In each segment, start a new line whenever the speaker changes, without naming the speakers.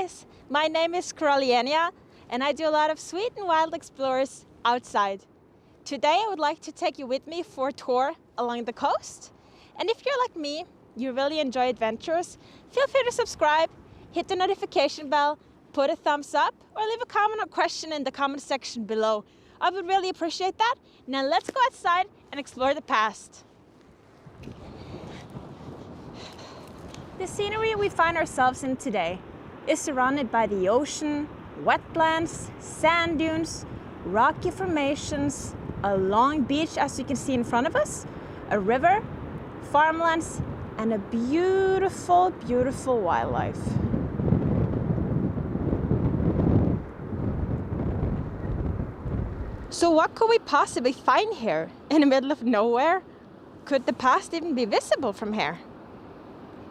guys, my name is Coralienya and I do a lot of sweet and wild explorers outside. Today I would like to take you with me for a tour along the coast. And if you're like me, you really enjoy adventures, feel free to subscribe, hit the notification bell, put a thumbs up or leave a comment or question in the comment section below. I would really appreciate that. Now let's go outside and explore the past. The scenery we find ourselves in today is surrounded by the ocean, wetlands, sand dunes, rocky formations, a long beach as you can see in front of us, a river, farmlands, and a beautiful, beautiful wildlife. So what could we possibly find here in the middle of nowhere? Could the past even be visible from here?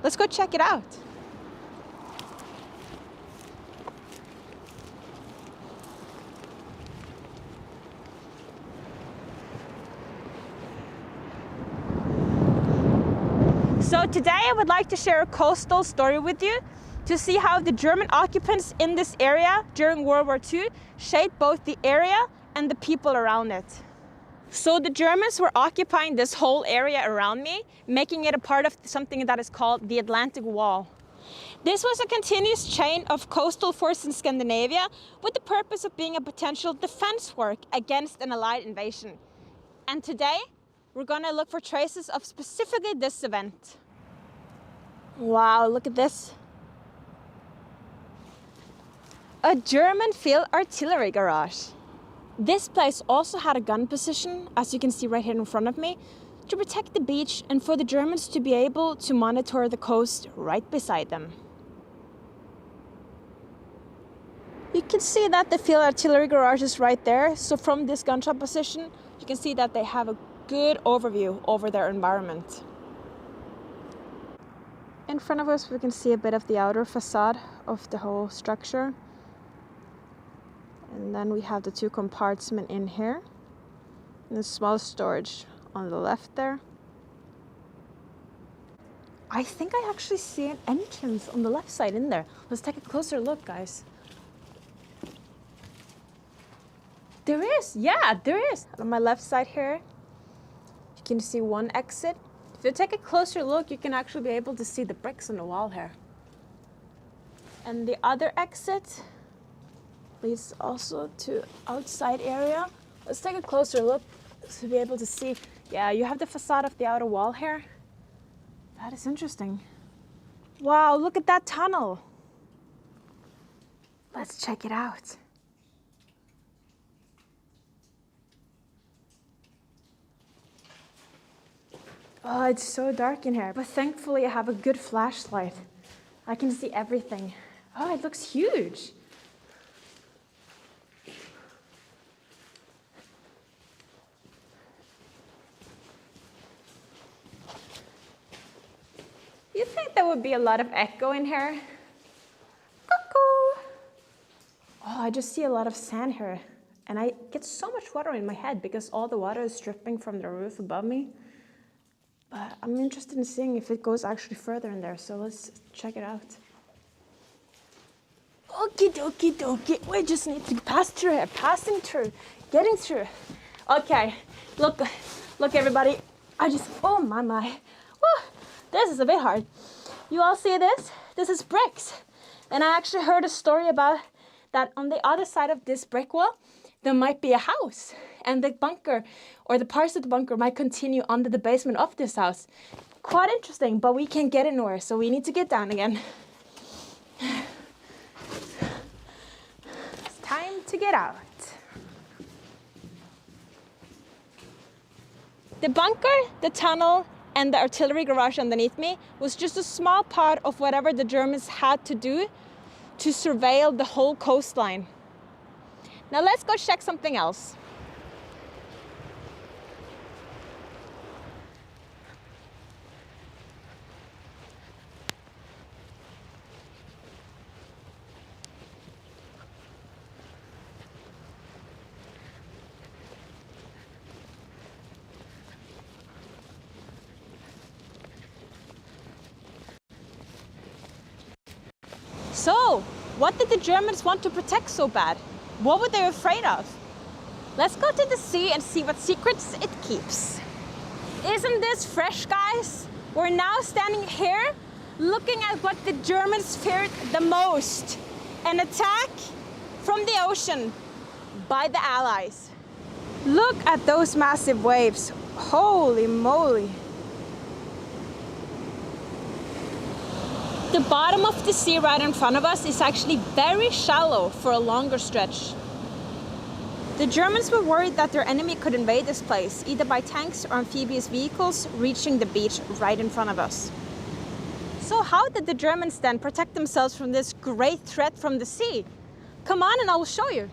Let's go check it out. So today I would like to share a coastal story with you to see how the German occupants in this area during World War II shaped both the area and the people around it. So the Germans were occupying this whole area around me, making it a part of something that is called the Atlantic Wall. This was a continuous chain of coastal forts in Scandinavia with the purpose of being a potential defense work against an Allied invasion. And today, we're gonna look for traces of specifically this event. Wow, look at this. A German field artillery garage. This place also had a gun position, as you can see right here in front of me, to protect the beach and for the Germans to be able to monitor the coast right beside them. You can see that the field artillery garage is right there, so from this gunshot position, you can see that they have a good overview over their environment. In front of us, we can see a bit of the outer facade of the whole structure. And then we have the two compartments in here. And a small storage on the left there. I think I actually see an entrance on the left side in there. Let's take a closer look, guys. There is, yeah, there is. On my left side here, you can see one exit. If you take a closer look, you can actually be able to see the bricks on the wall here. And the other exit leads also to outside area. Let's take a closer look to be able to see. Yeah, you have the facade of the outer wall here. That is interesting. Wow, look at that tunnel. Let's check it out. Oh, it's so dark in here, but thankfully I have a good flashlight. I can see everything. Oh, it looks huge. You think there would be a lot of echo in here? Cuckoo! Oh, I just see a lot of sand here. And I get so much water in my head because all the water is dripping from the roof above me. But I'm interested in seeing if it goes actually further in there, so let's check it out. Okie dokie dokie, we just need to pass through here, passing through, getting through. Okay, look everybody, oh my. Woo, this is a bit hard. You all see this? This is bricks. And I actually heard a story about that on the other side of this brick wall, there might be a house. And the bunker, or the parts of the bunker, might continue under the basement of this house. Quite interesting, but we can't get anywhere, so we need to get down again. It's time to get out. The bunker, the tunnel, and the artillery garage underneath me was just a small part of whatever the Germans had to do to surveil the whole coastline. Now let's go check something else. So, What did the Germans want to protect so bad? What were they afraid of? Let's go to the sea and see what secrets it keeps. Isn't this fresh, guys? We're now standing here looking at what the Germans feared the most. An attack from the ocean by the Allies. Look at those massive waves. Holy moly. The bottom of the sea right in front of us is actually very shallow for a longer stretch. The Germans were worried that their enemy could invade this place, either by tanks or amphibious vehicles reaching the beach right in front of us. So how did the Germans then protect themselves from this great threat from the sea? Come on and I will show you.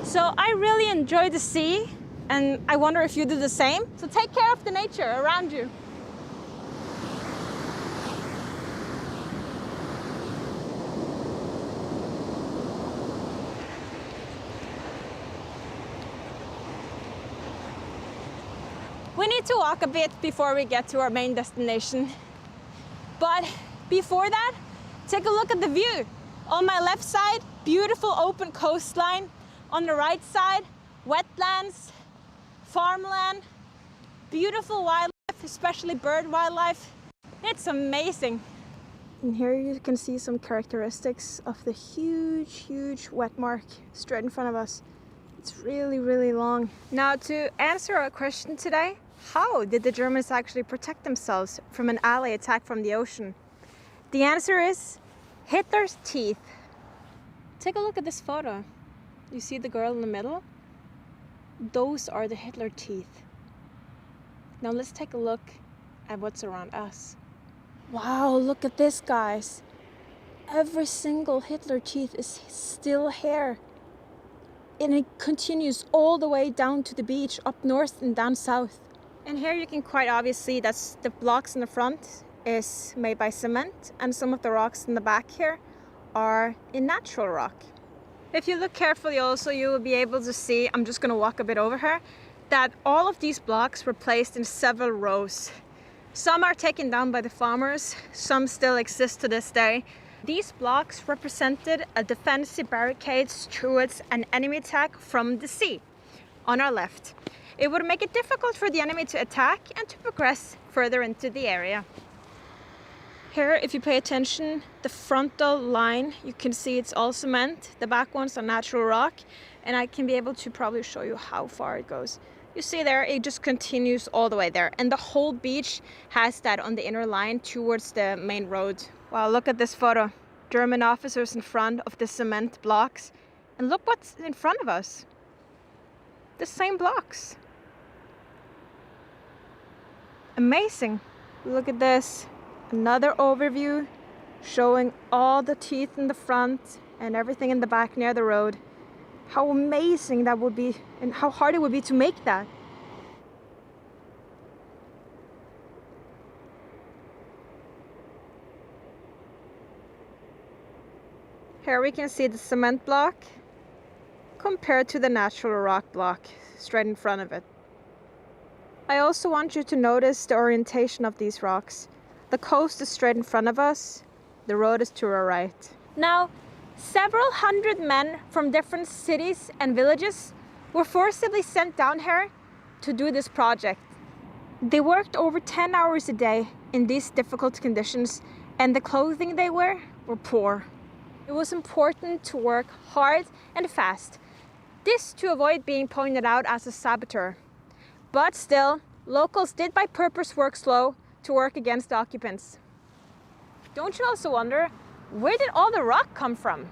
So I really enjoy the sea, and I wonder if you do the same. So take care of the nature around you. We need to walk a bit before we get to our main destination. But before that, take a look at the view. On my left side, beautiful open coastline. On the right side, wetlands, farmland, beautiful wildlife, especially bird wildlife. It's amazing. And here you can see some characteristics of the huge wet mark straight in front of us. It's really, really long. Now, to answer our question today, how did the Germans actually protect themselves from an Allied attack from the ocean? The answer is Hitler's teeth. Take a look at this photo. You see the girl in the middle? Those are the Hitler teeth. Now let's take a look at what's around us. Wow, look at this, guys. Every single Hitler teeth is still hair. And it continues all the way down to the beach, up north and down south. And here you can quite obviously see that the blocks in the front is made by cement, and some of the rocks in the back here are in natural rock. If you look carefully also, you will be able to see, I'm just going to walk a bit over here, that all of these blocks were placed in several rows. Some are taken down by the farmers, some still exist to this day. These blocks represented a defensive barricades towards an enemy attack from the sea on our left. It would make it difficult for the enemy to attack and to progress further into the area. Here, if you pay attention, the frontal line, you can see it's all cement. The back ones are natural rock, and I can be able to probably show you how far it goes. You see there, it just continues all the way there. And the whole beach has that on the inner line towards the main road. Wow, look at this photo. German officers in front of the cement blocks. And look what's in front of us. The same blocks. Amazing. Look at this. Another overview showing all the teeth in the front and everything in the back near the road. How amazing that would be, and how hard it would be to make that. Here we can see the cement block compared to the natural rock block straight in front of it. I also want you to notice the orientation of these rocks. The coast is straight in front of us, the road is to our right. Now, several hundred men from different cities and villages were forcibly sent down here to do this project. They worked over 10 hours a day in these difficult conditions, and the clothing they wear were poor. It was important to work hard and fast, this to avoid being pointed out as a saboteur. But still, locals did by purpose work slow to work against the occupants. Don't you also wonder, where did all the rock come from?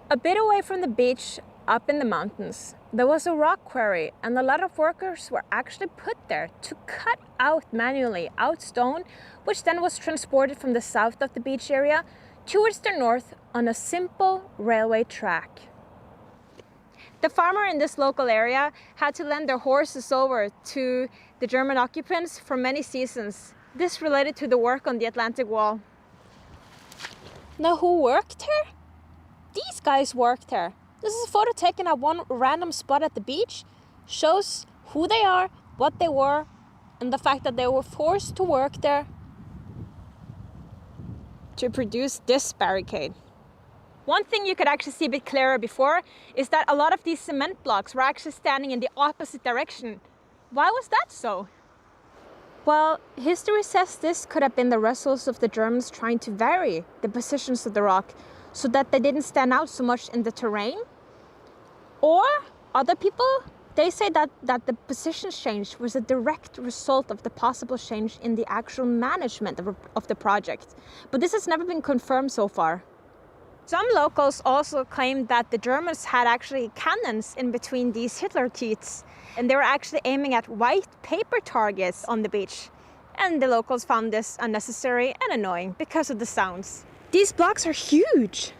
A bit away from the beach, up in the mountains, there was a rock quarry, and a lot of workers were actually put there to cut out manually out stone, which then was transported from the south of the beach area towards the north on a simple railway track. The farmer in this local area had to lend their horses over to the German occupants for many seasons. This related to the work on the Atlantic Wall. Now who worked here? These guys worked here. This is a photo taken at one random spot at the beach. Shows who they are, what they were, and the fact that they were forced to work there to produce this barricade. One thing you could actually see a bit clearer before is that a lot of these cement blocks were actually standing in the opposite direction. Why was that so? Well, history says this could have been the results of the Germans trying to vary the positions of the rock so that they didn't stand out so much in the terrain. Or other people, they say that the position change was a direct result of the possible change in the actual management of the project. But this has never been confirmed so far. Some locals also claimed that the Germans had actually cannons in between these Hitler teeth, and they were actually aiming at white paper targets on the beach. And the locals found this unnecessary and annoying because of the sounds. These blocks are huge.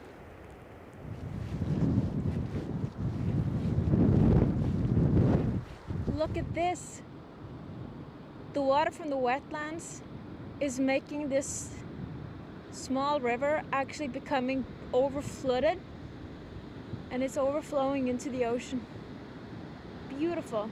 Look at this. The water from the wetlands is making this small river actually becoming over-flooded, and it's overflowing into the ocean. Beautiful.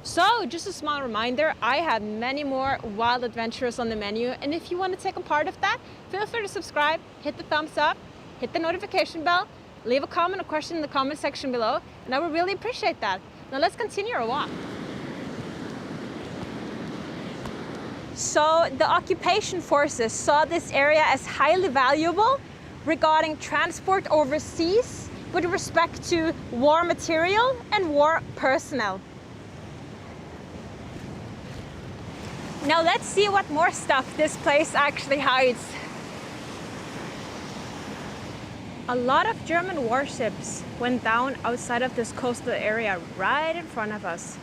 So, just a small reminder, I have many more wild adventures on the menu, and if you want to take a part of that, feel free to subscribe, hit the thumbs up, hit the notification bell, leave a comment or question in the comment section below, and I would really appreciate that. Now let's continue our walk. So the occupation forces saw this area as highly valuable regarding transport overseas with respect to war material and war personnel. Now let's see what more stuff this place actually hides. A lot of German warships went down outside of this coastal area right in front of us.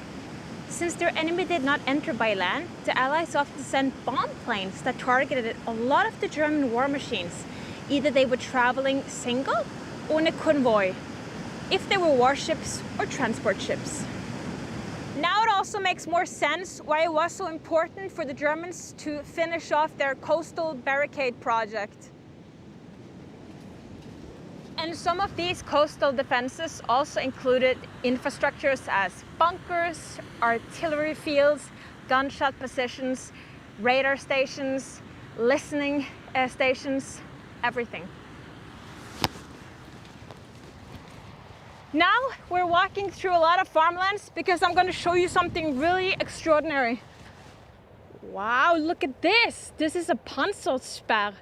Since their enemy did not enter by land, the Allies often sent bomb planes that targeted a lot of the German war machines. Either they were traveling single or in a convoy, if they were warships or transport ships. Now it also makes more sense why it was so important for the Germans to finish off their coastal barricade project. And some of these coastal defenses also included infrastructures as bunkers, artillery fields, gunshot positions, radar stations, listening stations, everything. Now we're walking through a lot of farmlands because I'm going to show you something really extraordinary. Wow, look at this! This is a Panzersperr,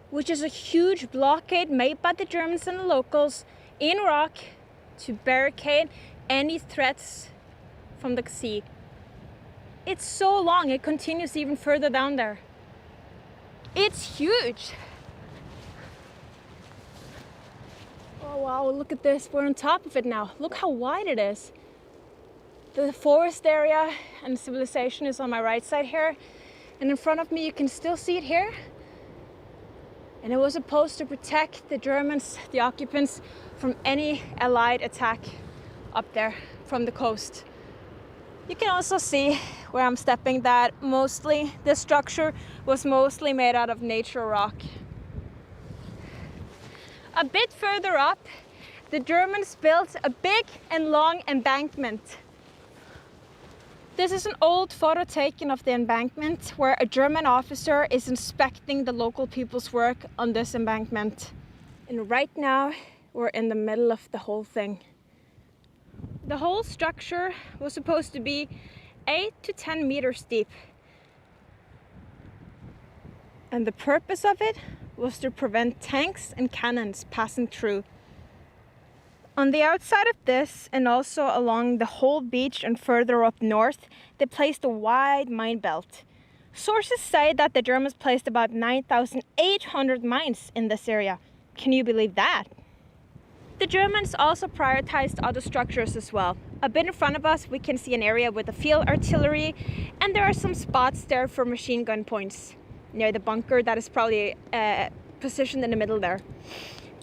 which is a huge blockade made by the Germans and the locals in rock to barricade any threats from the sea. It's so long, it continues even further down there. It's huge. Oh wow, look at this, we're on top of it now. Look how wide it is. The forest area and civilization is on my right side here. And in front of me you can still see it here. And it was supposed to protect the Germans, the occupants, from any Allied attack up there from the coast. You can also see where I'm stepping that this structure was mostly made out of nature rock. A bit further up, the Germans built a big and long embankment. This is an old photo taken of the embankment where a German officer is inspecting the local people's work on this embankment. And right now, we're in the middle of the whole thing. The whole structure was supposed to be 8 to 10 meters deep. And the purpose of it was to prevent tanks and cannons passing through. On the outside of this, and also along the whole beach and further up north, they placed a wide mine belt. Sources say that the Germans placed about 9,800 mines in this area. Can you believe that? The Germans also prioritized other structures as well. A bit in front of us, we can see an area with the field artillery, and there are some spots there for machine gun points near the bunker that is probably positioned in the middle there.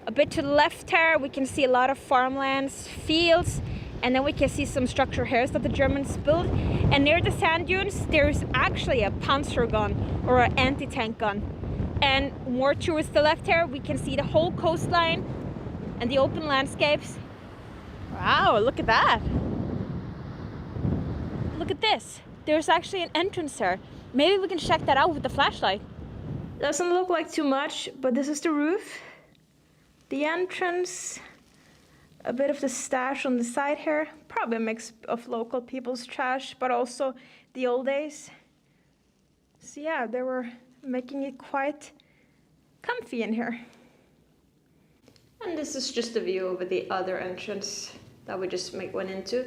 A bit to the left here, we can see a lot of farmlands, fields, and then we can see some structure here that the Germans built. And near the sand dunes, there's actually a panzer gun or an anti-tank gun. and more towards the left here we can see the whole coastline and the open landscapes. Wow, look at that. Look at this. There's actually an entrance here. Maybe we can check that out with the flashlight. Doesn't look like too much, but this is the roof, the entrance, a bit of the stash on the side here, probably a mix of local people's trash, but also the old days. So yeah, they were making it quite comfy in here. And this is just a view over the other entrance that we just went into.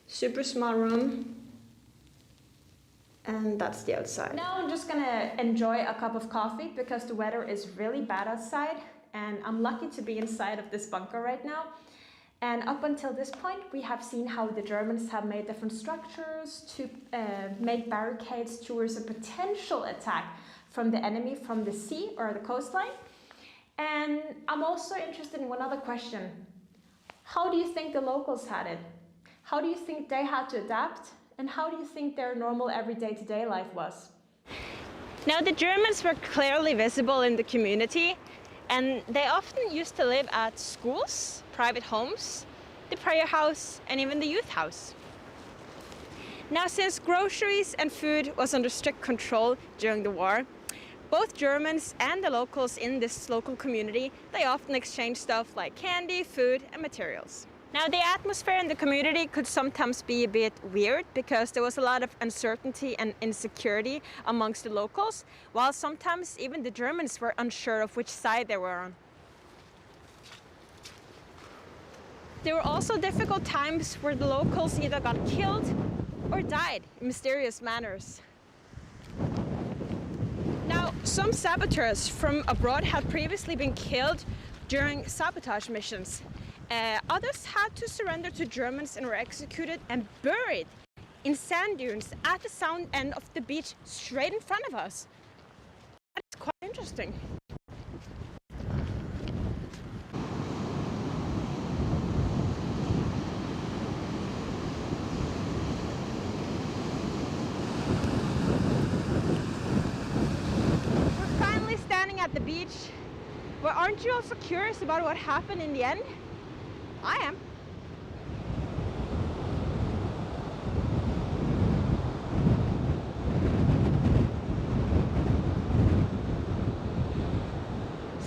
Super small room. And that's the outside. Now I'm just gonna enjoy a cup of coffee because the weather is really bad outside and I'm lucky to be inside of this bunker right now. And up until this point we have seen how the Germans have made different structures to make barricades towards a potential attack from the enemy from the sea or the coastline. And I'm also interested in one other question. How do you think the locals had it? How do you think they had to adapt? And how do you think their normal everyday to-day life was? Now the Germans were clearly visible in the community and they often used to live at schools, private homes, the prayer house and even the youth house. Now since groceries and food was under strict control during the war, both Germans and the locals in this local community, they often exchanged stuff like candy, food and materials. Now the atmosphere in the community could sometimes be a bit weird because there was a lot of uncertainty and insecurity amongst the locals, while sometimes even the Germans were unsure of which side they were on. There were also difficult times where the locals either got killed or died in mysterious manners. Now, some saboteurs from abroad had previously been killed during sabotage missions. Others had to surrender to Germans and were executed and buried in sand dunes at the south end of the beach straight in front of us. That's quite interesting. We're finally standing at the beach. Well, aren't you also curious about what happened in the end? I am.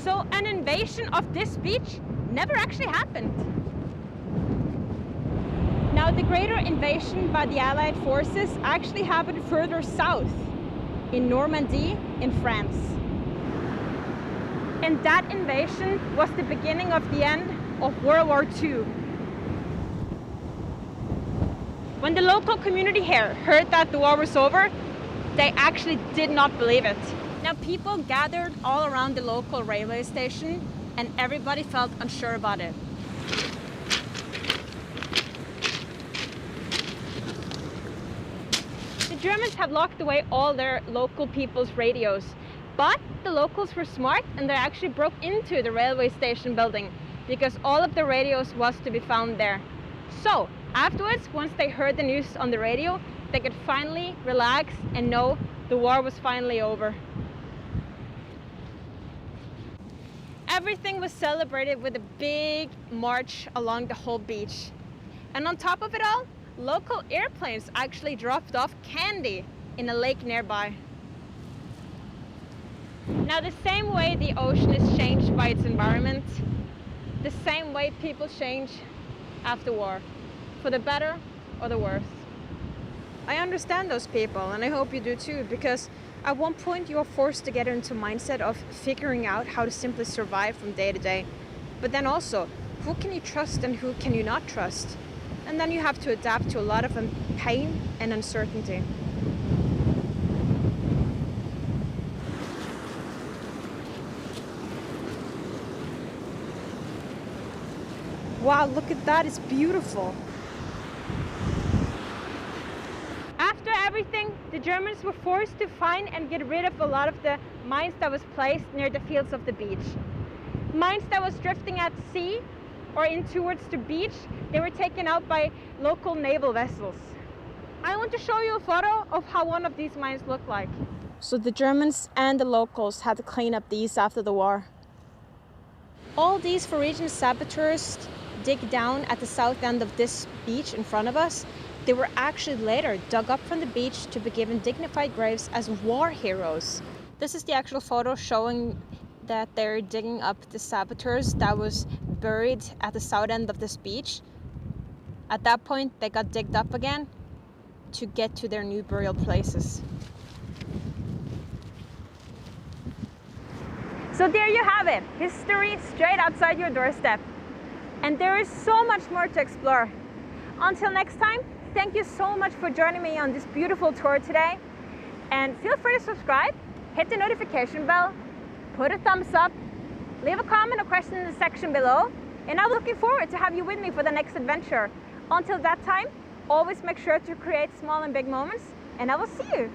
So an invasion of this beach never actually happened. Now the greater invasion by the Allied forces actually happened further south in Normandy in France. And that invasion was the beginning of the end of World War II. When the local community here heard that the war was over, they actually did not believe it. Now people gathered all around the local railway station and everybody felt unsure about it. The Germans had locked away all their local people's radios, but the locals were smart and they actually broke into the railway station building because all of the radios was to be found there. So afterwards, once they heard the news on the radio, they could finally relax and know the war was finally over. Everything was celebrated with a big march along the whole beach. And on top of it all, local airplanes actually dropped off candy in a lake nearby. Now the same way the ocean is changed by its environment, the same way people change after war, for the better or the worse. I understand those people and I hope you do too, because at one point you are forced to get into a mindset of figuring out how to simply survive from day to day. But then also, who can you trust and who can you not trust? And then you have to adapt to a lot of pain and uncertainty. Wow, look at that, it's beautiful. After everything, the Germans were forced to find and get rid of a lot of the mines that was placed near the fields of the beach. Mines that was drifting at sea or in towards the beach, they were taken out by local naval vessels. I want to show you a photo of how one of these mines looked like. So the Germans and the locals had to clean up these after the war. All these Norwegian saboteurs dig down at the south end of this beach in front of us. They were actually later dug up from the beach to be given dignified graves as war heroes. This is the actual photo showing that they're digging up the saboteurs that was buried at the south end of this beach. At that point, they got digged up again to get to their new burial places. So there you have it, history straight outside your doorstep. And there is so much more to explore. Until next time, thank you so much for joining me on this beautiful tour today. And feel free to subscribe, hit the notification bell, put a thumbs up, leave a comment or question in the section below. And I'm looking forward to have you with me for the next adventure. Until that time, always make sure to create small and big moments, and I will see you.